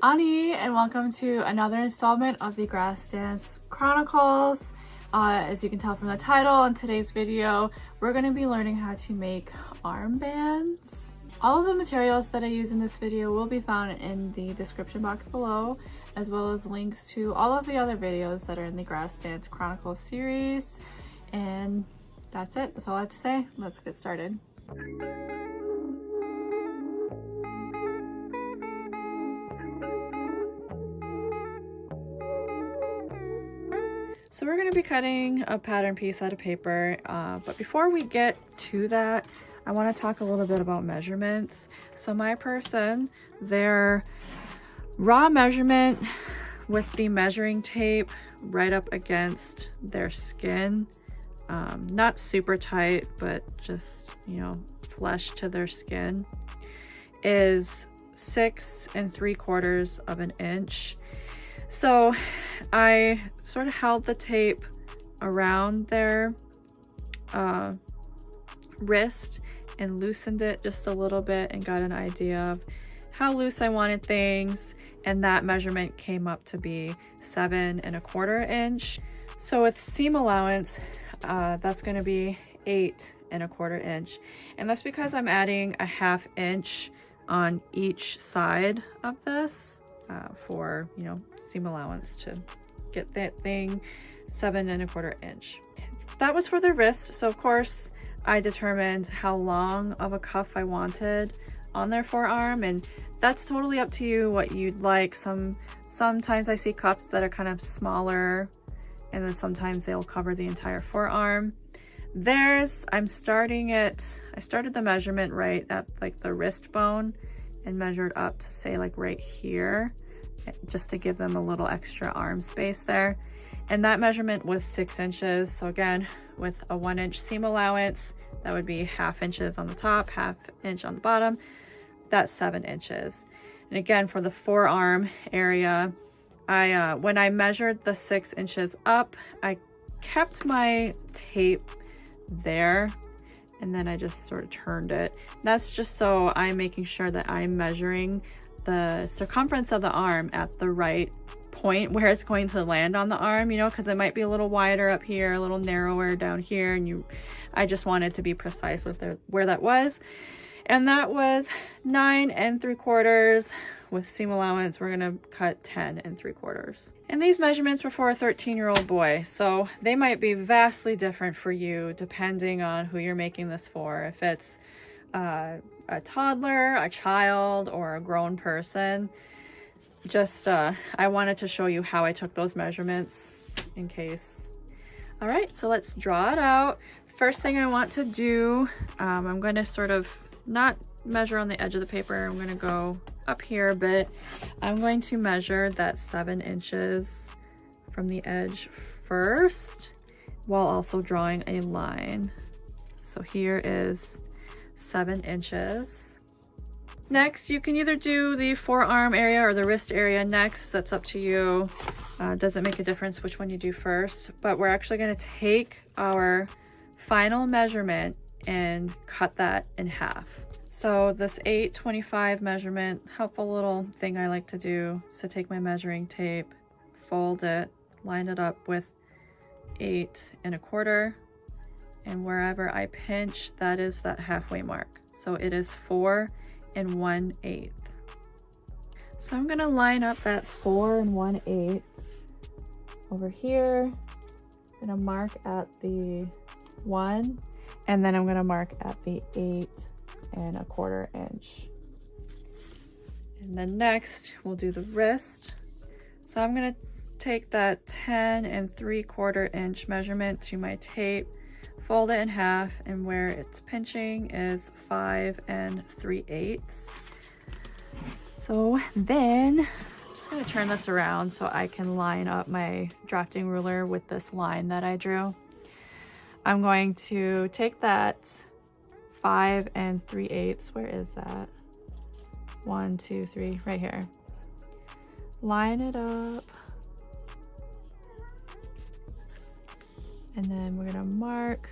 Ani, and welcome to another installment of the Grass Dance Chronicles. As you can tell from the title, in today's video, we're going to be learning how to make armbands. All of the materials that I use in this video will be found in the description box below, as well as links to all of the other videos that are in the Grass Dance Chronicles series. And that's it. That's all I have to say. Let's get started. So we're going to be cutting a pattern piece out of paper, but before we get to that, I want to talk a little bit about measurements. So my person, their raw measurement with the measuring tape right up against their skin, not super tight, but just, you know, flesh to their skin, is 6 3/4 of an inch. So I sort of held the tape around their wrist and loosened it just a little bit and got an idea of how loose I wanted things, and that measurement came up to be 7 1/4 inch. So with seam allowance, that's going to be 8 1/4 inch, and that's because I'm adding a 1/2 inch on each side of this for, you know, seam allowance to get that thing 7 1/4 inch. That was for the wrist. So of course I determined how long of a cuff I wanted on their forearm, and that's totally up to you what you'd like. Sometimes I see cuffs that are kind of smaller, and then sometimes they'll cover the entire forearm. Theirs, I started the measurement right at like the wrist bone and measured up to say like right here, just to give them a little extra arm space there. And that measurement was 6 inches. So again, with a 1 inch seam allowance, that would be 1/2 inches on the top, 1/2 inch on the bottom. That's 7 inches. And again, for the forearm area, when I measured the 6 inches up, I kept my tape there, and then I just sort of turned it. That's just so I'm making sure that I'm measuring the circumference of the arm at the right point where it's going to land on the arm, you know, because it might be a little wider up here, a little narrower down here, and I just wanted to be precise with where that was. And that was 9 3/4. With seam allowance, we're gonna cut 10 3/4. And these measurements were for a 13-year-old boy, so they might be vastly different for you depending on who you're making this for. If it's a toddler, a child, or a grown person, just I wanted to show you how I took those measurements in case. All right, so let's draw it out. First thing I want to do, I'm going to sort of not measure on the edge of the paper. I'm going to go up here a bit. I'm going to measure that 7 inches from the edge first, while also drawing a line. So here is 7 inches. Next, you can either do the forearm area or the wrist area next. That's up to you. Doesn't make a difference which one you do first, but we're actually going to take our final measurement and cut that in half. So this 8/25 measurement, helpful little thing I like to do is to take my measuring tape, fold it, line it up with 8 1/4, and wherever I pinch, that is that halfway mark. So it is 4 1/8. So I'm gonna line up that 4 1/8 over here. I'm gonna mark at the 1, and then I'm gonna mark at the 8 1/4 inch. And then next we'll do the wrist. So I'm gonna take that 10 3/4 inch measurement to my tape, fold it in half, and where it's pinching is 5 3/8. So then I'm just gonna turn this around so I can line up my drafting ruler with this line that I drew. I'm going to take that 5 3/8, where is that? 1, 2, 3, right here. Line it up. And then we're gonna mark,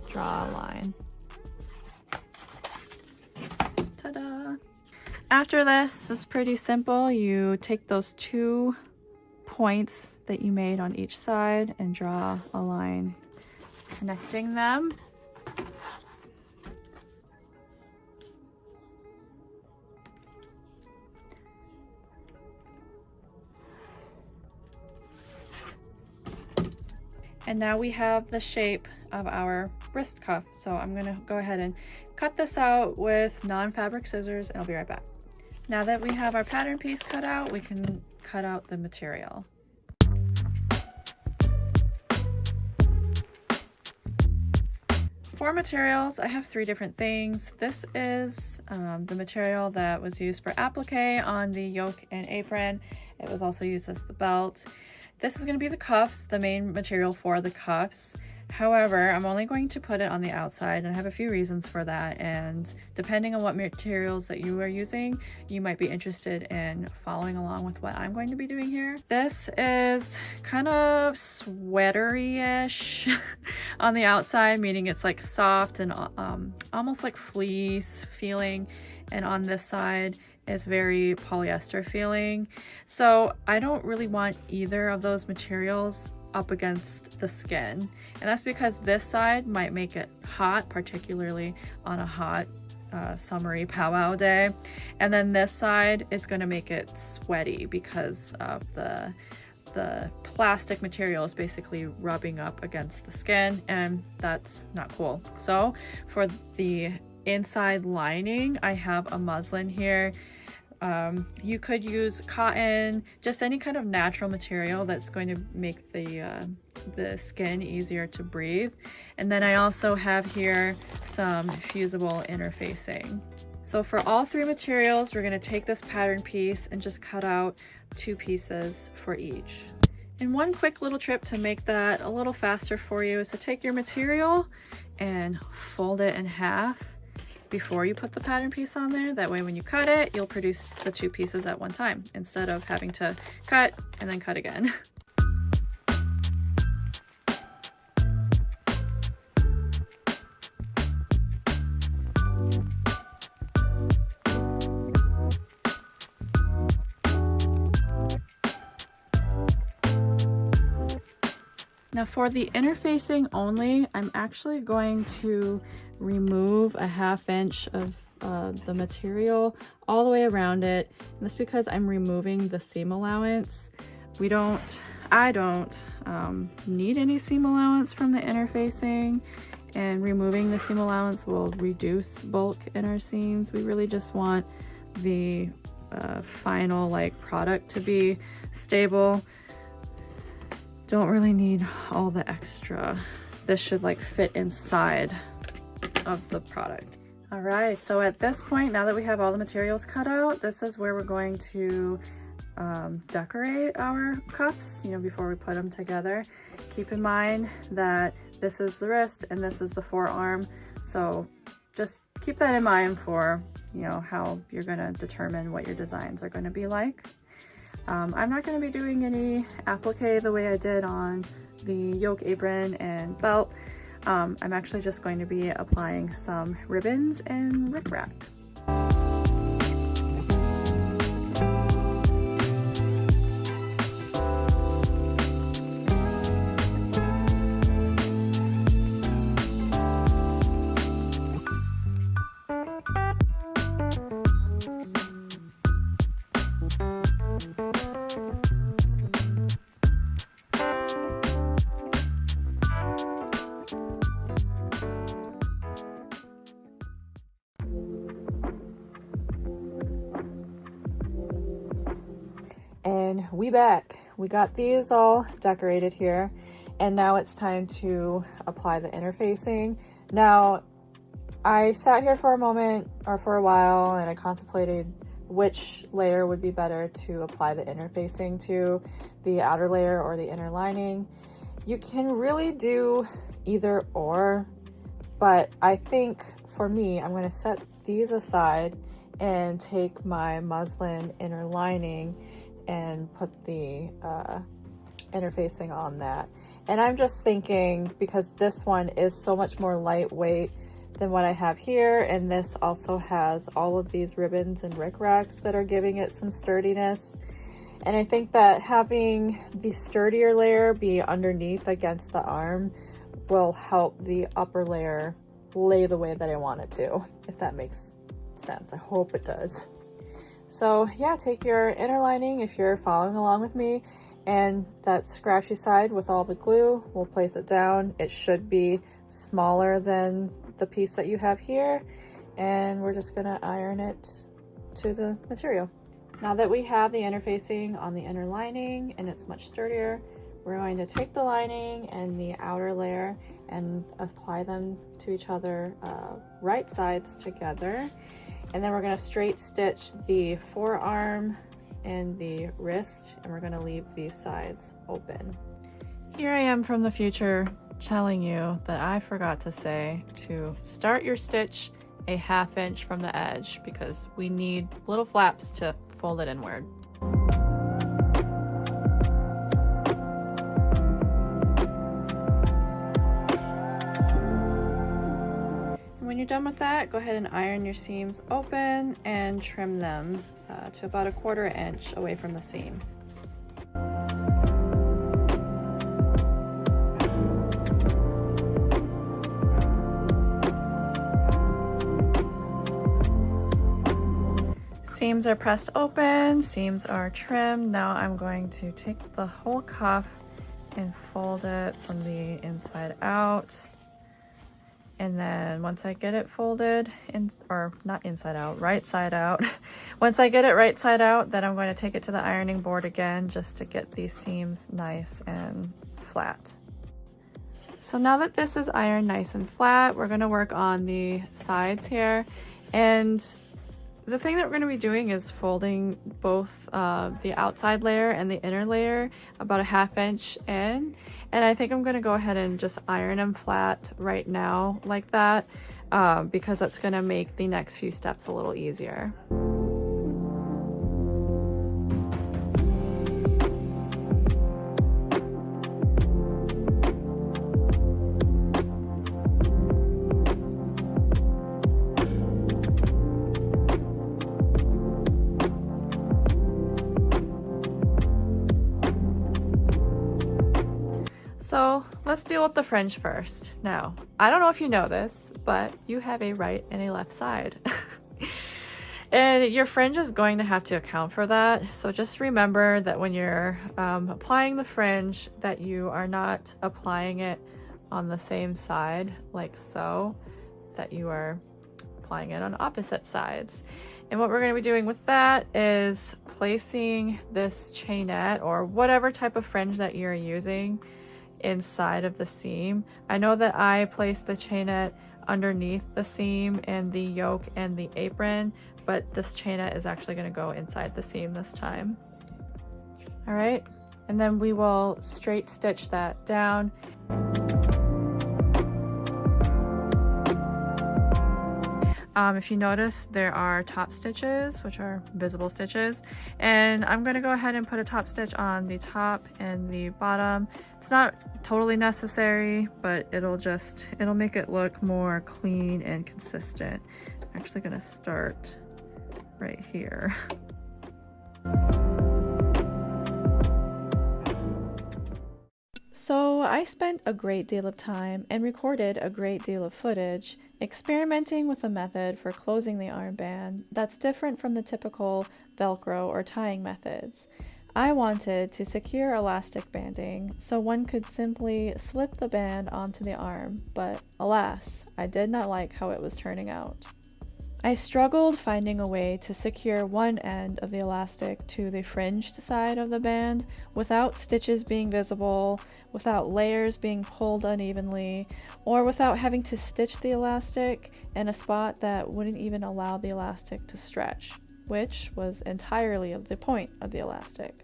draw a line. Ta-da! After this, it's pretty simple. You take those 2 points that you made on each side and draw a line connecting them. And now we have the shape of our wrist cuff. So I'm gonna go ahead and cut this out with non-fabric scissors and I'll be right back. Now that we have our pattern piece cut out, we can cut out the material. For materials, I have 3 different things. This is the material that was used for applique on the yoke and apron. It was also used as the belt. This is going to be the cuffs, the main material for the cuffs. However, I'm only going to put it on the outside, and I have a few reasons for that, and depending on what materials that you are using, you might be interested in following along with what I'm going to be doing here. This is kind of sweatery-ish on the outside, meaning it's like soft and almost like fleece feeling, and on this side is very polyester feeling. So I don't really want either of those materials up against the skin, and that's because this side might make it hot, particularly on a hot summery powwow day, and then this side is going to make it sweaty because of the plastic material is basically rubbing up against the skin, and that's not cool. So for the inside lining, I have a muslin here. You could use cotton, just any kind of natural material that's going to make the skin easier to breathe. And then I also have here some fusible interfacing. So for all 3 materials, we're going to take this pattern piece and just cut out 2 pieces for each. And one quick little tip to make that a little faster for you is to take your material and fold it in half before you put the pattern piece on there. That way when you cut it, you'll produce the 2 pieces at one time instead of having to cut and then cut again. Now for the interfacing only, I'm actually going to remove a 1/2 inch of the material all the way around it. And that's because I'm removing the seam allowance. I don't need any seam allowance from the interfacing, and removing the seam allowance will reduce bulk in our seams. We really just want the final product to be stable. Don't really need all the extra. This should fit inside of the product. All right, so at this point, now that we have all the materials cut out, this is where we're going to decorate our cuffs, before we put them together. Keep in mind that this is the wrist and this is the forearm. So just keep that in mind for, how you're gonna determine what your designs are gonna be like. I'm not going to be doing any applique the way I did on the yoke, apron, and belt. I'm actually just going to be applying some ribbons and rickrack. And we got these all decorated here, and now it's time to apply the interfacing. Now I sat here for a moment or for a while and I contemplated which layer would be better to apply the interfacing to, the outer layer or the inner lining. You can really do either or, but I think for me, I'm going to set these aside and take my muslin inner lining and put the interfacing on that. And I'm just thinking, because this one is so much more lightweight than what I have here, and this also has all of these ribbons and rickracs that are giving it some sturdiness. And I think that having the sturdier layer be underneath against the arm will help the upper layer lay the way that I want it to, if that makes sense. I hope it does. So yeah, take your inner lining if you're following along with me, and that scratchy side with all the glue, we'll place it down. It should be smaller than the piece that you have here, and we're just gonna iron it to the material. Now that we have the interfacing on the inner lining and it's much sturdier, we're going to take the lining and the outer layer and apply them to each other, right sides together. And then we're going to straight stitch the forearm and the wrist, and we're going to leave these sides open. Here I am from the future telling you that I forgot to say to start your stitch a 1/2 inch from the edge, because we need little flaps to fold it inward. And when you're done with that, go ahead and iron your seams open and trim them to about 1/4 inch away from the seam. Seams are pressed open, seams are trimmed. Now I'm going to take the whole cuff and fold it from the inside out. And then once I get it folded, or not inside out, right side out. Once I get it right side out, then I'm going to take it to the ironing board again just to get these seams nice and flat. So now that this is ironed nice and flat, we're going to work on the sides here. And the thing that we're going to be doing is folding both the outside layer and the inner layer about 1/2 inch in. And I think I'm going to go ahead and just iron them flat right now like that, because that's going to make the next few steps a little easier. So let's deal with the fringe first. Now, I don't know if you know this, but you have a right and a left side. And your fringe is going to have to account for that. So just remember that when you're applying the fringe, that you are not applying it on the same side like so, that you are applying it on opposite sides. And what we're going to be doing with that is placing this chainette or whatever type of fringe that you're using inside of the seam. I know that I placed the chainette underneath the seam and the yoke and the apron, but this chainette is actually going to go inside the seam this time. All right, and then we will straight stitch that down. If you notice, there are top stitches, which are visible stitches, and I'm going to go ahead and put a top stitch on the top and the bottom. It's not totally necessary, but it'll make it look more clean and consistent. I'm actually going to start right here. So I spent a great deal of time and recorded a great deal of footage experimenting with a method for closing the armband that's different from the typical Velcro or tying methods. I wanted to secure elastic banding so one could simply slip the band onto the arm, but alas, I did not like how it was turning out. I struggled finding a way to secure one end of the elastic to the fringed side of the band without stitches being visible, without layers being pulled unevenly, or without having to stitch the elastic in a spot that wouldn't even allow the elastic to stretch, which was entirely the point of the elastic.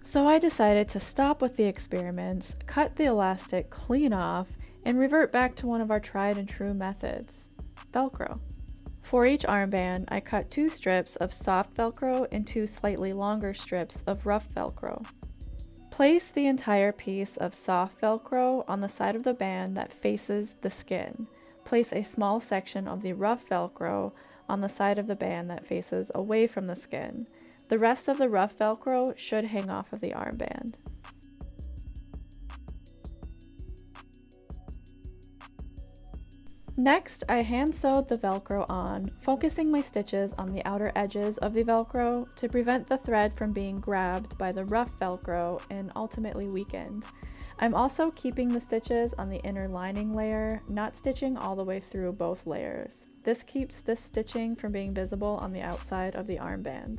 So I decided to stop with the experiments, cut the elastic clean off, and revert back to one of our tried and true methods, Velcro. For each armband, I cut 2 strips of soft Velcro and 2 slightly longer strips of rough Velcro. Place the entire piece of soft Velcro on the side of the band that faces the skin. place a small section of the rough Velcro on the side of the band that faces away from the skin. The rest of the rough Velcro should hang off of the armband. Next, I hand sewed the Velcro on, focusing my stitches on the outer edges of the Velcro to prevent the thread from being grabbed by the rough Velcro and ultimately weakened. I'm also keeping the stitches on the inner lining layer, not stitching all the way through both layers. This keeps this stitching from being visible on the outside of the armband.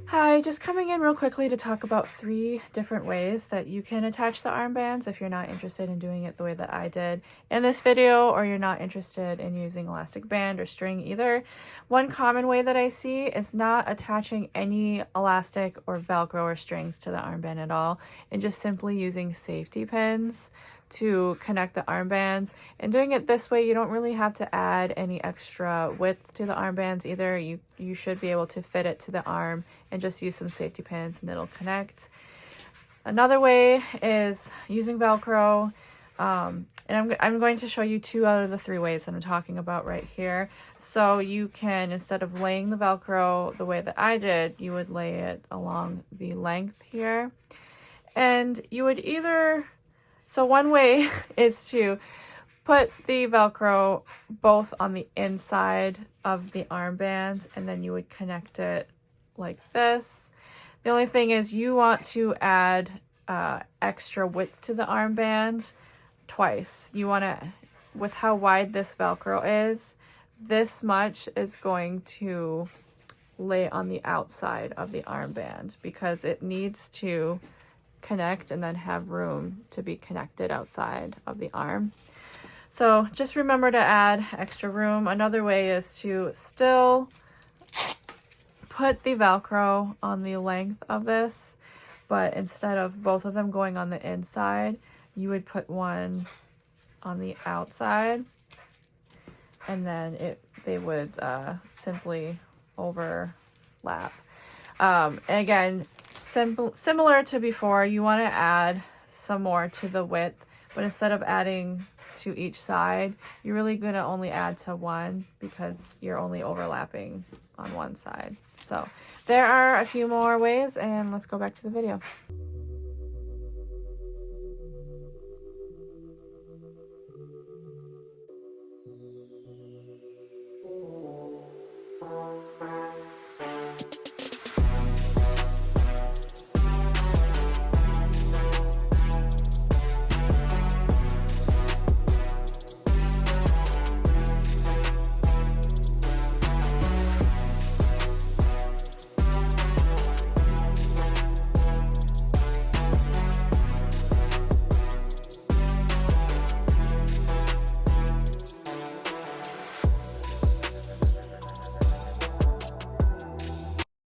Hi, just coming in real quickly to talk about 3 different ways that you can attach the armbands if you're not interested in doing it the way that I did in this video, or you're not interested in using elastic band or string either. One common way that I see is not attaching any elastic or Velcro or strings to the armband at all, and just simply using safety pins to connect the armbands. And doing it this way, you don't really have to add any extra width to the armbands either. You should be able to fit it to the arm and just use some safety pins and it'll connect. Another way is using Velcro, and I'm going to show you 2 out of the 3 ways that I'm talking about right here. So you can, instead of laying the Velcro the way that I did, you would lay it along the length here. And you would so one way is to put the Velcro both on the inside of the armband, and then you would connect it like this. The only thing is you want to add extra width to the armband twice. You want to, with how wide this Velcro is, this much is going to lay on the outside of the armband because it needs to connect and then have room to be connected outside of the arm. So just remember to add extra room. Another way is to still put the Velcro on the length of this, but instead of both of them going on the inside, you would put one on the outside, and then they would simply overlap. And again, similar to before, you want to add some more to the width, but instead of adding to each side, you're really going to only add to one because you're only overlapping on one side. So there are a few more ways, and let's go back to the video.